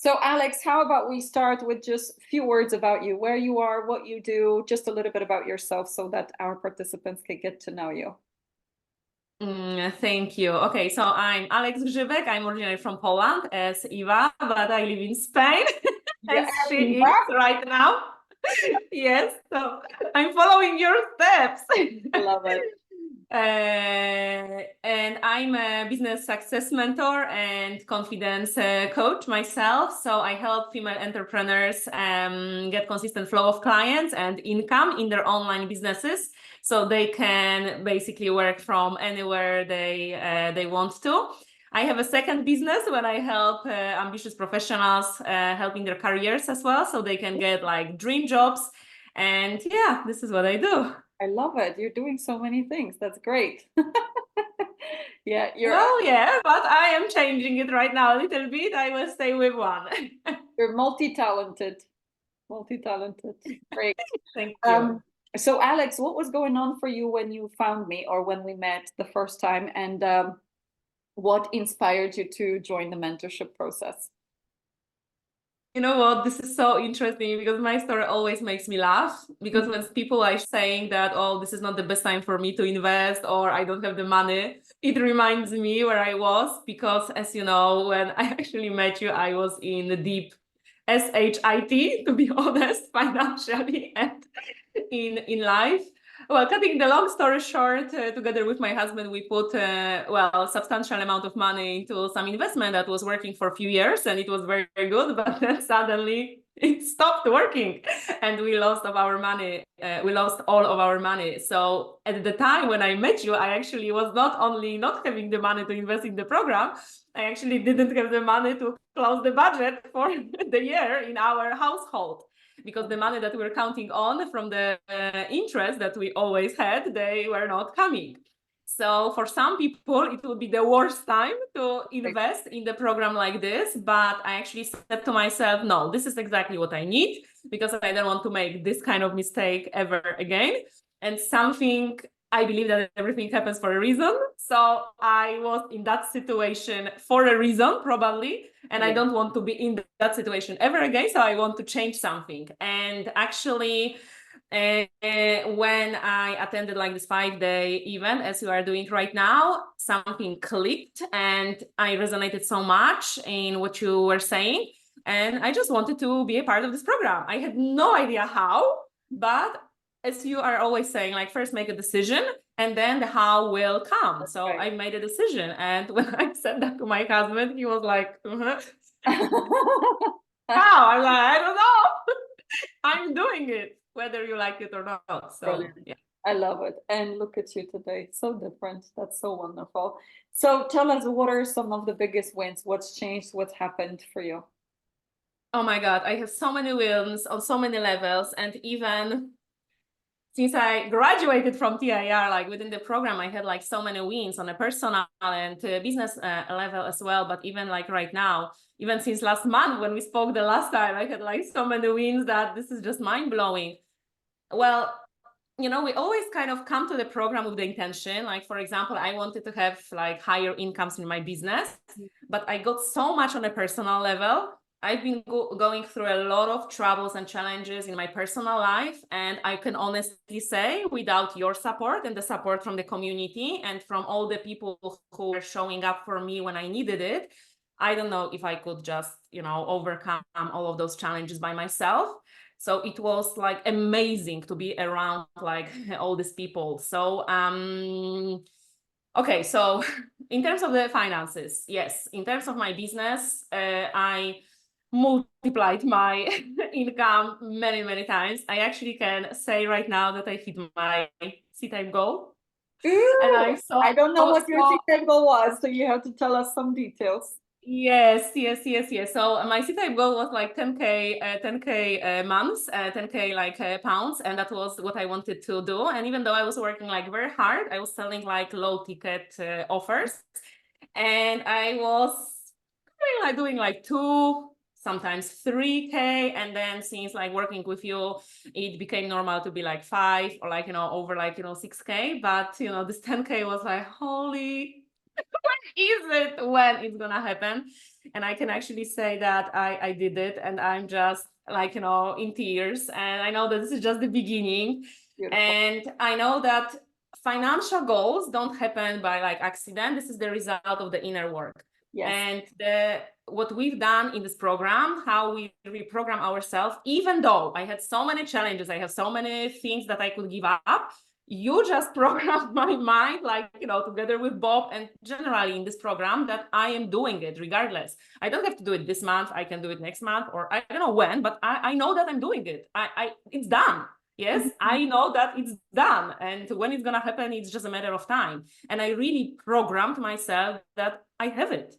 So Alex, how about we start with just a few words about you, where you are, what you do, just a little bit about yourself so that our participants can get to know you. Thank you. Okay, so I'm Alex Grzybek. I'm originally from Poland as Eva, but I live in Spain Yeah, as she Eva. is right now. Yes, so I'm following your steps. Love it. And I'm a business success mentor and confidence coach myself. So I help female entrepreneurs get consistent flow of clients and income in their online businesses, so they can basically work from anywhere they want to. I have a second business where I help ambitious professionals helping their careers as well, so they can get like dream jobs. And yeah, this is what I do. I love it. You're doing so many things. That's great. Yeah, Well, yeah, but I am changing it right now a little bit. I will stay with one. you're multi-talented. Multi-talented. Great. Thank you. Um, so Alex, what was going on for you when you found me or when we met the first time, and what inspired you to join the mentorship process? You know what? This is so interesting because my story always makes me laugh. Because when people are saying that, oh, this is not the best time for me to invest or I don't have the money, it reminds me where I was. Because as you know, when I actually met you, I was in the deep SHIT, to be honest, financially and in life. Well, cutting the long story short, together with my husband, we put well, substantial amount of money into some investment that was working for a few years, and it was very, very good. But then suddenly it stopped working, and we lost of our money. We lost all of our money. So at the time when I met you, I actually was not only not having the money to invest in the program, I actually didn't have the money to close the budget for the year in our household, because the money that we were counting on from the interest that we always had, they were not coming. So for some people, it would be the worst time to invest in the program like this. But I actually said to myself, no, this is exactly what I need, because I don't want to make this kind of mistake ever again. And something, I believe that everything happens for a reason. So I was in that situation for a reason, probably. And I don't want to be in that situation ever again. So I want to change something. And actually, when I attended like this 5-day event, as you are doing right now, something clicked and I resonated so much in what you were saying. And I just wanted to be a part of this program. I had no idea how, but as you are always saying, like first make a decision and then the how will come. So I made a decision. And when I said that to my husband, he was like, how? I'm like, I don't know. I'm doing it, whether you like it or not. So Brilliant. yeah. I love it. And look at you today. So different. That's so wonderful. So tell us, what are some of the biggest wins? What's changed? What's happened for you? Oh my God, I have so many wins on so many levels. And even since I graduated from TIR, like within the program, I had like so many wins on a personal and business level as well. But even like right now, even since last month when we spoke the last time, I had like so many wins that this is just mind blowing. Well, you know, we always kind of come to the program with the intention. Like, for example, I wanted to have like higher incomes in my business, but I got so much on a personal level. I've been going through a lot of troubles and challenges in my personal life. And I can honestly say, without your support and the support from the community and from all the people who were showing up for me when I needed it, I don't know if I could just, you know, overcome all of those challenges by myself. So it was like amazing to be around like all these people. So okay, so in terms of the finances, yes, in terms of my business, I multiplied my income many, many times. I actually can say right now that I hit my C-type goal. And Ooh, I'm so, I don't know what your so secret goal was, so you have to tell us some details. yes, yes, yes, yes. So my C-type goal was like 10K, 10K months, 10K like pounds, and that was what I wanted to do. And even though I was working like very hard, I was selling like low ticket offers, and I was like doing like 2, sometimes 3K, and then since like working with you, it became normal to be like 5 or like, you know, over like, you know, 6K. But you know, this 10K was like, holy is it when it's gonna happen? And I can actually say that I did it, and I'm just like, in tears. And I know that this is just the beginning. Beautiful. And I know that financial goals don't happen by like accident. This is the result of the inner work. Yes. And what we've done in this program, how we reprogram ourselves, even though I had so many challenges, I have so many things that I could give up, you just programmed my mind, like, together with Bob, and generally in this program, that I am doing it regardless. I don't have to do it this month. I can do it next month, or I don't know when, but I know that I'm doing it. It's done. Yes, I know that it's done. And when it's going to happen, it's just a matter of time. And I really programmed myself that I have it.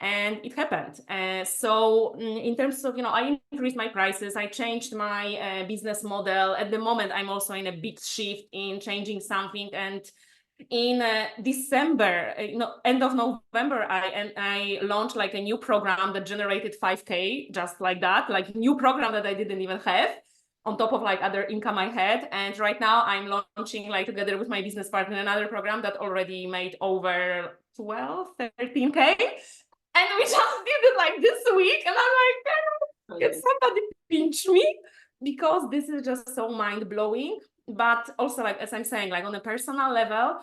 And it happened. So in terms of, I increased my prices, I changed my business model. At the moment, I'm also in a big shift in changing something. And in December, end of November, I launched like a new program that generated 5K, just like that, like new program that I didn't even have, on top of like other income I had. And right now I'm launching, like, together with my business partner, another program that already made over 12, 13K. And we just did it like this week. And I'm like, can somebody pinch me? Because this is just so mind-blowing. But also, like, as I'm saying, like on a personal level,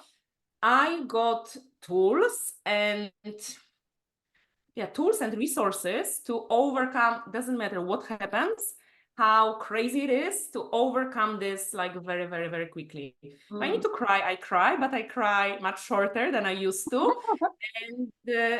I got tools and resources to overcome, doesn't matter what happens, how crazy it is, to overcome this like very, very, very quickly. If I need to cry, I cry, but I cry much shorter than I used to. And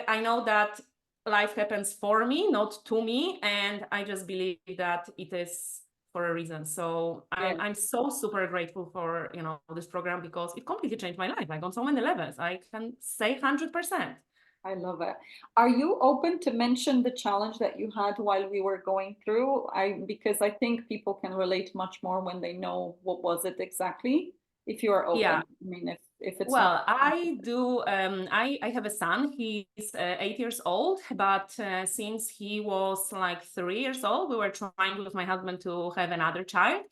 I know that life happens for me, not to me. And I just believe that it is for a reason. So I'm so super grateful for, this program, because it completely changed my life, like on so many levels. I can say 100%. I love it. Are you open to mention the challenge that you had while we were going through? Because I think people can relate much more when they know what was it exactly. If you are open, Yeah. I mean, if it's well, I do. I have a son. He's 8 years old, but since he was like 3 years old, we were trying with my husband to have another child.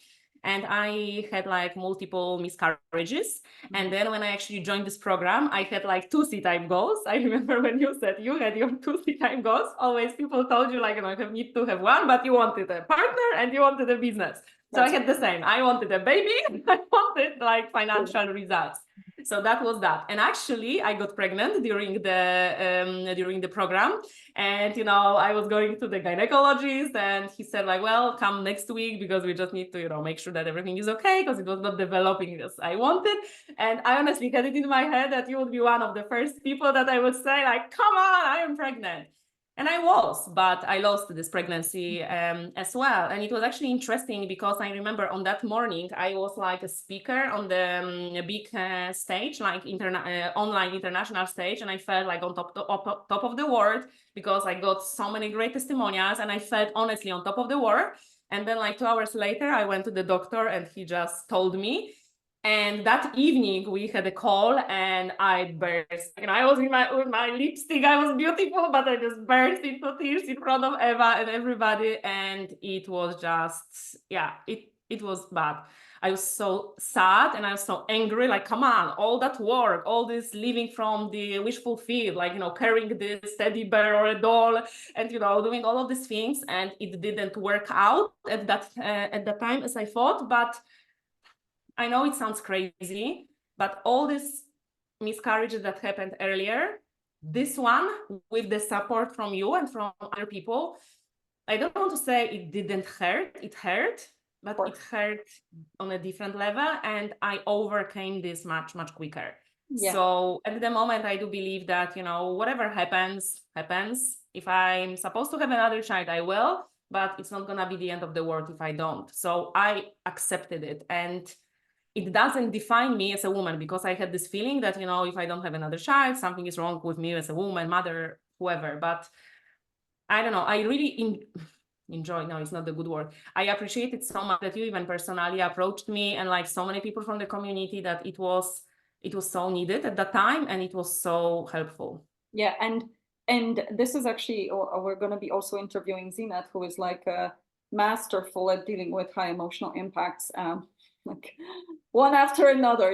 And I had like multiple miscarriages. And then when I actually joined this program, I had like 2 C-type goals. I remember when you said you had your 2 C-type goals, always people told you like, you need to have one, but you wanted a partner and you wanted a business. So I had the same. I wanted a baby. I wanted like financial results. So that was that. And actually, I got pregnant during the program. And I was going to the gynecologist, and he said like, well, come next week, because we just need to make sure that everything is okay, because it was not developing as I wanted. And I honestly had it in my head that you would be one of the first people that I would say like, come on, I am pregnant. And I was, but I lost this pregnancy as well. And it was actually interesting, because I remember on that morning, I was like a speaker on the big stage, like online international stage. And I felt like on top of the world, because I got so many great testimonials, and I felt honestly on top of the world. And then like 2 hours later, I went to the doctor, and he just told me. And that evening we had a call, and I burst. I was with my lipstick. I was beautiful, but I just burst into tears in front of Eva and everybody. And it was just, it was bad. I was so sad, and I was so angry. Like, come on, all that work, all this living from the wish fulfilled, like, carrying this teddy bear or a doll, and doing all of these things, and it didn't work out at that time as I thought. But I know it sounds crazy, but all these miscarriages that happened earlier, this one, with the support from you and from other people, I don't want to say it didn't hurt. It hurt, but it hurt on a different level, and I overcame this much, much quicker. Yeah. So at the moment, I do believe that, whatever happens, happens. If I'm supposed to have another child, I will, but it's not going to be the end of the world if I don't. So I accepted it. And it doesn't define me as a woman, because I had this feeling that, if I don't have another child, something is wrong with me as a woman, mother, whoever. But I don't know. I really enjoy, no, it's not the good word. I appreciate it so much that you even personally approached me, and like so many people from the community, that it was so needed at that time, and it was so helpful. Yeah. And this is actually, we're going to be also interviewing Zinat, who is like masterful at dealing with high emotional impacts. Like one after another,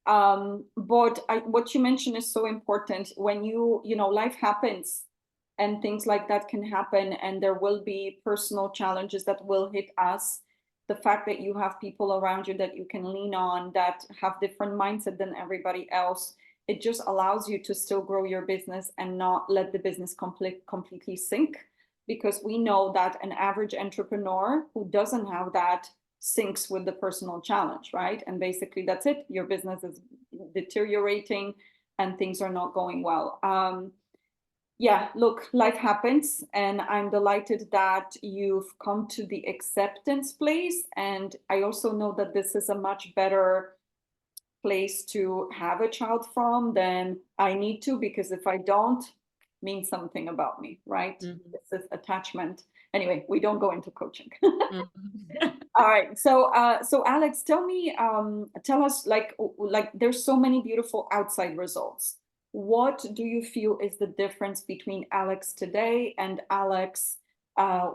But what you mentioned is so important. When life happens and things like that can happen, and there will be personal challenges that will hit us. The fact that you have people around you that you can lean on that have different mindset than everybody else, it just allows you to still grow your business and not let the business completely sink. Because we know that an average entrepreneur who doesn't have that syncs with the personal challenge, right? And basically that's it. Your business is deteriorating and things are not going well. Yeah, look, life happens, and I'm delighted that you've come to the acceptance place. And I also know that this is a much better place to have a child from than I need to, because if I don't, means something about me, right? Mhm. This is attachment. Anyway, we don't go into coaching. Mhm. All right. So Alex, tell us, like there's so many beautiful outside results. What do you feel is the difference between Alex today and Alex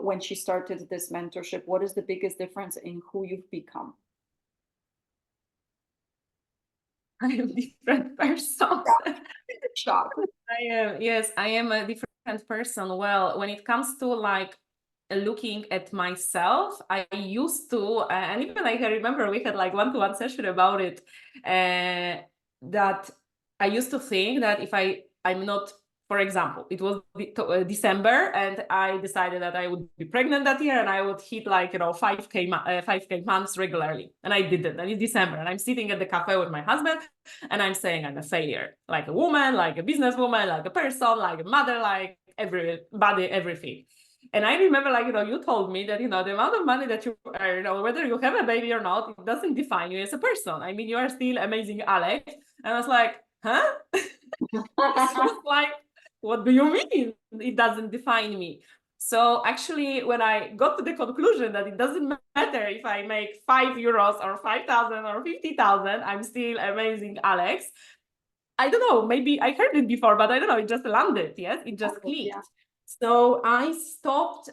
when she started this mentorship? What is the biggest difference in who you've become? I am a different person. Shock. Yes, I am a different person. Well, when it comes to like looking at myself, I used to, and even I can remember we had like one-to-one session about it, that I used to think that if I'm not, for example, it was December, and I decided that I would be pregnant that year and I would hit like, 5K months regularly. And I didn't. And it's December and I'm sitting at the cafe with my husband and I'm saying I'm a failure, like a woman, like a businesswoman, like a person, like a mother, like everybody, everything. And I remember, like, you told me that, the amount of money that you earn, or whether you have a baby or not, it doesn't define you as a person. I mean, you are still amazing, Alex. And I was like, huh? I was like, what do you mean it doesn't define me? So actually, when I got to the conclusion that it doesn't matter if I make €5 or 5,000 or 50,000, I'm still amazing, Alex. I don't know, maybe I heard it before, but I don't know, it just landed, yes? It just clicked. Yeah. So I stopped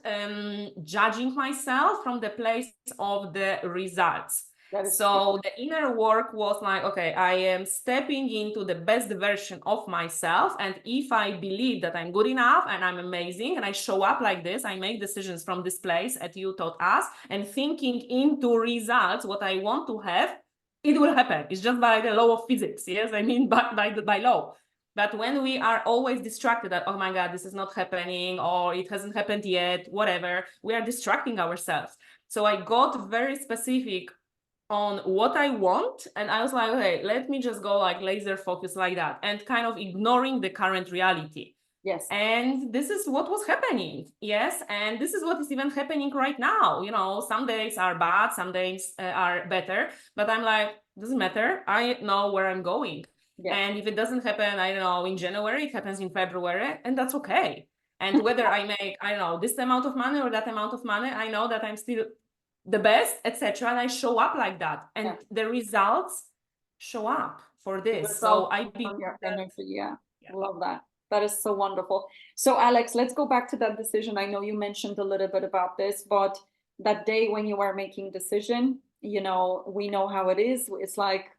judging myself from the place of the results. So the inner work was like, okay, I am stepping into the best version of myself. And if I believe that I'm good enough and I'm amazing and I show up like this, I make decisions from this place, as you taught us, and thinking into results, what I want to have, it will happen. It's just by the law of physics. Yes, I mean, by law. But when we are always distracted that, oh my God, this is not happening, or it hasn't happened yet, whatever, we are distracting ourselves. So I got very specific on what I want. And I was like, okay, let me just go like laser focus like that, and kind of ignoring the current reality. Yes. And this is what was happening. Yes. And this is what is even happening right now. Some days are bad, some days are better, but I'm like, doesn't matter. I know where I'm going. Yeah. And if it doesn't happen, I don't know, in January, it happens in February, and that's okay. And whether I make, I don't know, this amount of money or that amount of money, I know that I'm still the best, etc. And I show up like that. And the results show up for this. So I believe your energy. Yeah. Love that. That is so wonderful. So Alex, let's go back to that decision. I know you mentioned a little bit about this, but that day when you are making decision, we know how it is. It's like,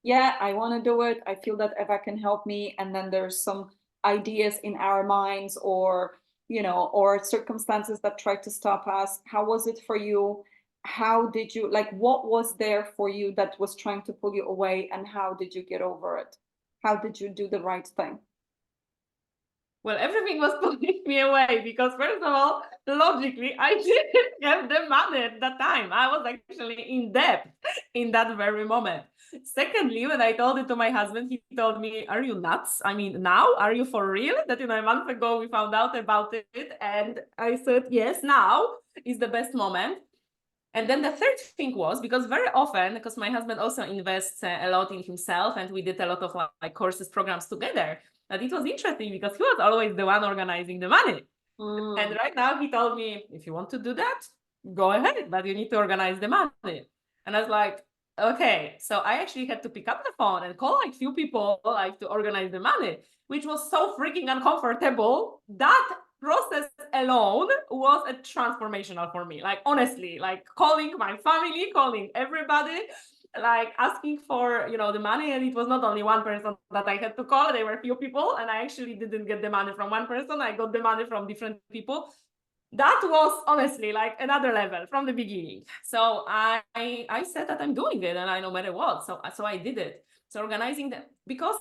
yeah, I want to do it. I feel that Eva can help me. And then there's some ideas in our minds, or circumstances that try to stop us. How was it for you? How did you, like, what was there for you that was trying to pull you away, and how did you get over it? How did you do the right thing? Well, everything was pulling me away because, first of all, logically, I didn't have the money at that time. I was actually in debt in that very moment. Secondly, when I told it to my husband, he told me, are you nuts? I mean, now? Are you for real? That, a month ago we found out about it. And I said, yes, now is the best moment. And then the third thing was, because very often, because my husband also invests a lot in himself, and we did a lot of like courses, programs together, that it was interesting because he was always the one organizing the money. And right now he told me, if you want to do that, go ahead, but you need to organize the money. And I was like, okay. So I actually had to pick up the phone and call like few people like to organize the money, which was so freaking uncomfortable. That process alone was a transformational for me. Like, honestly, like calling my family, calling everybody. like asking for, the money. And it was not only one person that I had to call, there were a few people, and I actually didn't get the money from one person. I got the money from different people. That was honestly like another level from the beginning. So I said that I'm doing it, and I no matter what. So I did it. So organizing that, because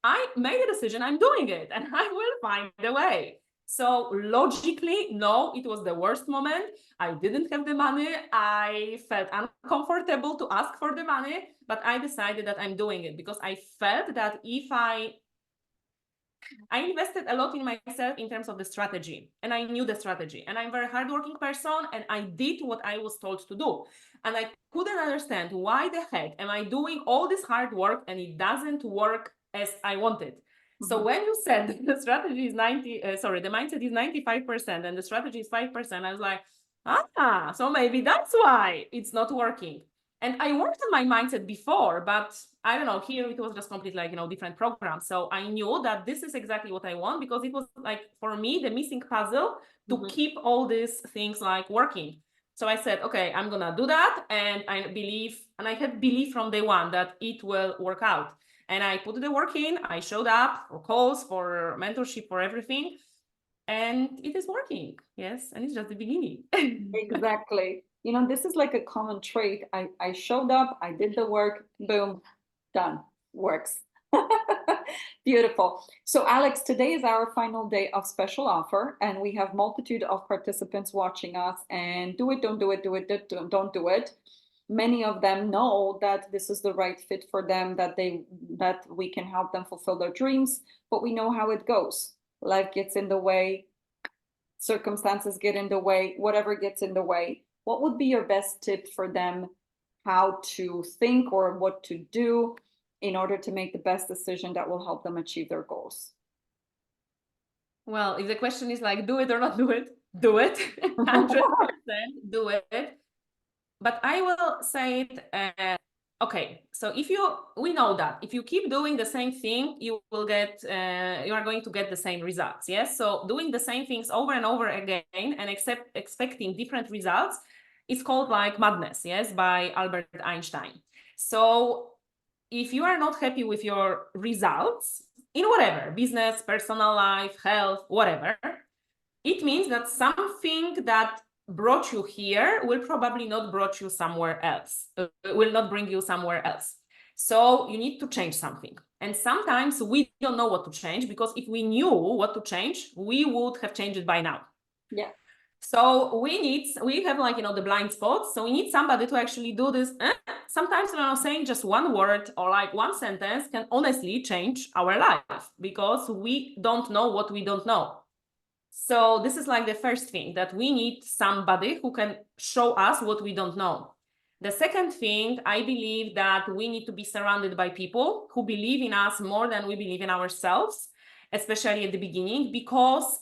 I made a decision, I'm doing it, and I will find a way. So logically, no, it was the worst moment. I didn't have the money. I felt uncomfortable to ask for the money, but I decided that I'm doing it because I felt that if I invested a lot in myself in terms of the strategy, and I knew the strategy, and I'm a very hardworking person, and I did what I was told to do. And I couldn't understand why the heck am I doing all this hard work and it doesn't work as I wanted. So when you said the strategy is the mindset is 95% and the strategy is 5%, I was like, so maybe that's why it's not working. And I worked on my mindset before, but I don't know, here it was just completely like, different programs. So I knew that this is exactly what I want, because it was like, for me, the missing puzzle to keep all these things like working. So I said, okay, I'm gonna do that. And I had belief from day one that it will work out. And I put the work in, I showed up for calls, for mentorship, for everything. And it is working. Yes. And it's just the beginning. Exactly. This is like a common trait. I showed up, I did the work, boom, done, works. Beautiful. So Alex, today is our final day of special offer, and we have multitude of participants watching us, and do it, don't do it, do it, don't do it. Many of them know that this is the right fit for them, that we can help them fulfill their dreams, but we know how it goes. Life gets in the way, circumstances get in the way, whatever gets in the way. What would be your best tip for them, how to think or what to do in order to make the best decision that will help them achieve their goals? Well, if the question is like, do it or not do it, do it. 100% do it. But I will say it, okay, so we know that if you keep doing the same thing, you are going to get the same results. Yes. So doing the same things over and over again and expecting different results is called like madness. Yes. By Albert Einstein. So if you are not happy with your results in whatever, business, personal life, health, whatever, it means that something that brought you here will probably not brought you somewhere else, will not bring you somewhere else. So you need to change something. And sometimes we don't know what to change, because if we knew what to change, we would have changed it by now. Yeah. So we have like, the blind spots. So we need somebody to actually do this. Sometimes, saying just one word or like one sentence can honestly change our life, because we don't know what we don't know. So this is like the first thing, that we need somebody who can show us what we don't know. The second thing, I believe that we need to be surrounded by people who believe in us more than we believe in ourselves, especially at the beginning, because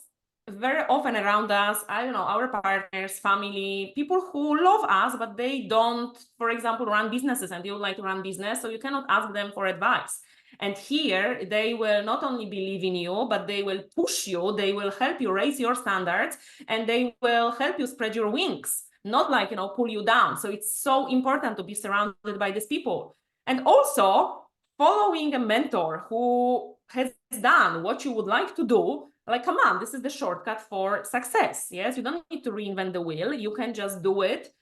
very often around us, I don't know, our partners, family, people who love us, but they don't, for example, run businesses, and you would like to run business, so you cannot ask them for advice. And here they will not only believe in you, but they will push you, they will help you raise your standards, and they will help you spread your wings, not like, pull you down. So it's so important to be surrounded by these people. And also following a mentor who has done what you would like to do. Like, come on, this is the shortcut for success. Yes, you don't need to reinvent the wheel. You can just do it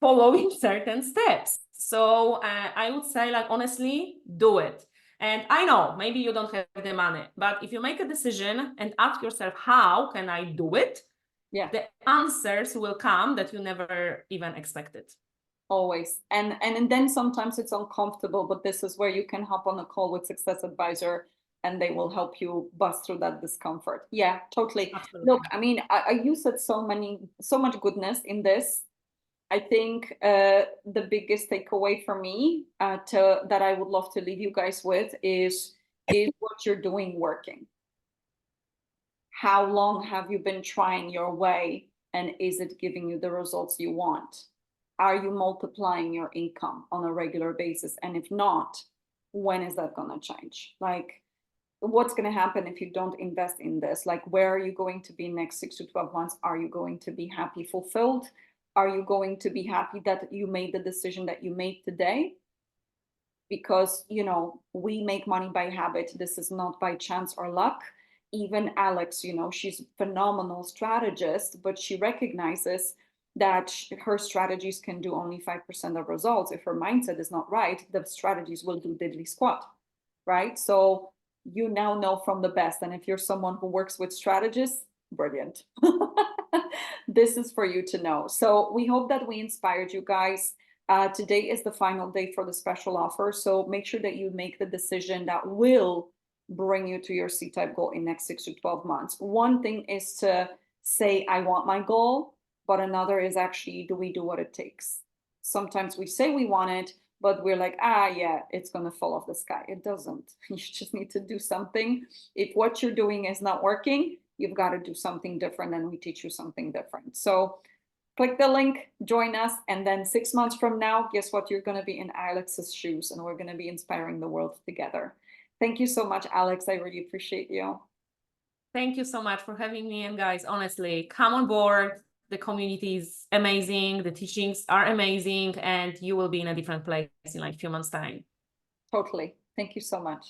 following certain steps. So I would say, like, honestly, do it. And I know maybe you don't have the money, but if you make a decision and ask yourself, how can I do it? Yeah. The answers will come that you never even expected. Always. And then sometimes it's uncomfortable, but this is where you can hop on a call with Success Advisor and they will help you bust through that discomfort. Yeah, totally. Absolutely. Look, I mean, you said so much goodness in this. I think the biggest takeaway for me that I would love to leave you guys with is what you're doing working? How long have you been trying your way, and is it giving you the results you want? Are you multiplying your income on a regular basis? And if not, when is that going to change? Like, what's going to happen if you don't invest in this? Like, where are you going to be next 6 to 12 months? Are you going to be happy, fulfilled? are you going to be happy that you made the decision that you made today? Because, you know, we make money by habit. This is not by chance or luck. Even Alex, you know, she's a phenomenal strategist, but she recognizes that her strategies can do only 5% of results. If her mindset is not right, the strategies will do diddly squat, right? So you now know from the best. And if you're someone who works with strategists, brilliant. This is for you to know. So we hope that we inspired you guys. Today is the final day for the special offer. So make sure that you make the decision that will bring you to your C-type goal in next 6 to 12 months. One thing is to say, I want my goal, but another is actually, do we do what it takes? Sometimes we say we want it, but we're like, yeah, it's going to fall off the sky. It doesn't. You just need to do something. If what you're doing is not working, you've got to do something different, and we teach you something different. So click the link, join us, and then 6 months from now, guess what? You're going to be in Alex's shoes, and we're going to be inspiring the world together. Thank you so much, Alex. I really appreciate you. Thank you so much for having me. And guys, honestly, come on board. The community is amazing. The teachings are amazing, and you will be in a different place in like a few months' time. Totally. Thank you so much.